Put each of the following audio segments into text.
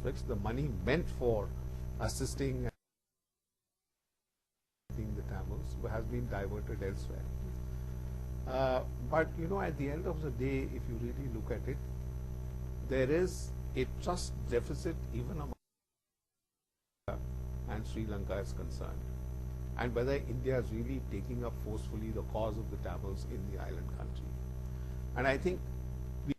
aspects. The money meant for assisting the Tamils has been diverted elsewhere. But you know, at the end of the day, if you really look at it, there is a trust deficit even among and Sri Lanka is concerned, and whether India is really taking up forcefully the cause of the Tamils in the island country. And I think we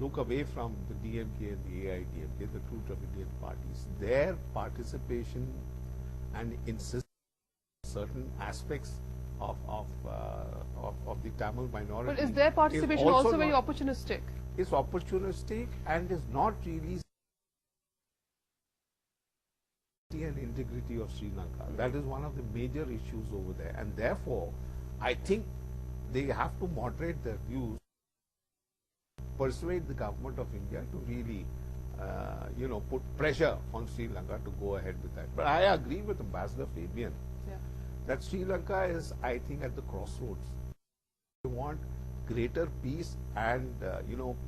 look away from the DMK and the AIDMK, the two Dravidian parties, their participation and insistence on certain aspects of the Tamil minority. But is their participation also very opportunistic? It's opportunistic and is not really and integrity of Sri Lanka. That is one of the major issues over there, and therefore I think they have to moderate their views, persuade the government of India to really put pressure on Sri Lanka to go ahead with that. But I agree with Ambassador Fabian that Sri Lanka is, I think, at the crossroads. They want greater peace and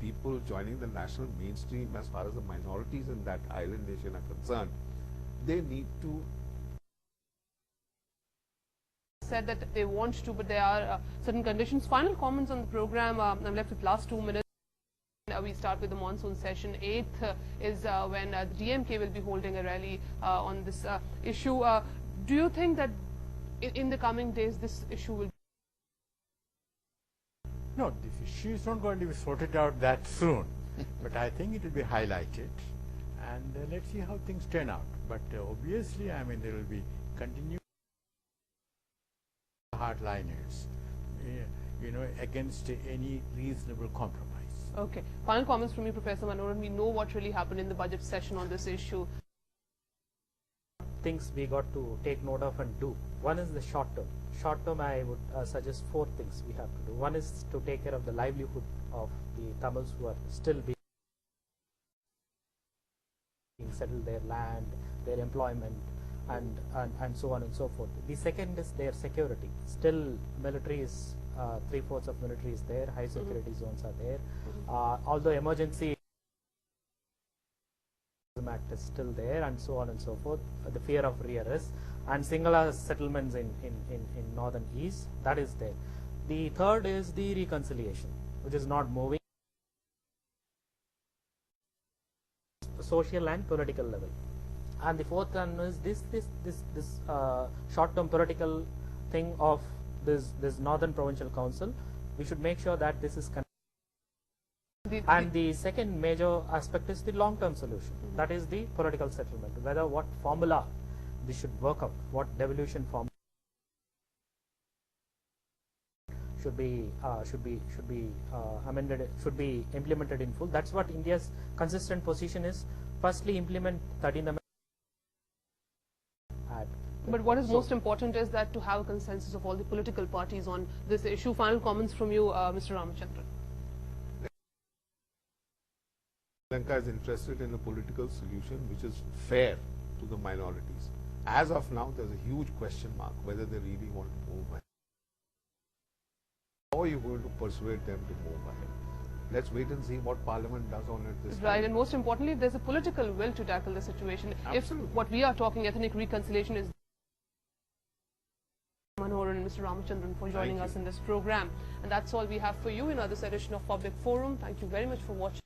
people joining the national mainstream as far as the minorities in that island nation are concerned. They need to said that they want to, but there are certain conditions. Final comments on the program. I'm left with last 2 minutes. We start with the monsoon session. 8th is when the DMK will be holding a rally on this issue. Do you think that in the coming days this issue will? No, this issue is not going to be sorted out that soon, but I think it will be highlighted, and let's see how things turn out. But obviously, I mean, there will be continued hardliners, against any reasonable compromise. Okay. Final comments from you, Professor Manoharan. We know what really happened in the budget session on this issue. Things we got to take note of and do. One is the short term. Short term, I would suggest 4 things we have to do. One is to take care of the livelihood of the Tamils who are still being settled, their land, their employment, and so on and so forth. The second is their security. Still, military is 3/4 of military is there. High security zones are there. Although emergency act is still there, and so on and so forth. The fear of rearrest and singular settlements in northern east, that is there. The third is the reconciliation, which is not moving. Social and political level, and the fourth one is this short-term political thing of this Northern Provincial Council. We should make sure that this is connected. And the second major aspect is the long-term solution. That is the political settlement. Whether what formula this should work out, what devolution formula should be amended, should be implemented in full. That's what India's consistent position is. Firstly, implement 13th Amendment. But what is most important is that to have a consensus of all the political parties on this issue. Final comments from you, Mr. Ramachandran. Sri Lanka is interested in a political solution which is fair to the minorities. As of now, there's a huge question mark whether they really want to move ahead. How are you going to persuade them to move ahead? Let's wait and see what Parliament does on it this time. Right, and most importantly, there's a political will to tackle the situation. Absolutely. If what we are talking ethnic reconciliation is Manoharan and Mr. Ramachandran for joining us in this program. And that's all we have for you in this edition of Public Forum. Thank you very much for watching.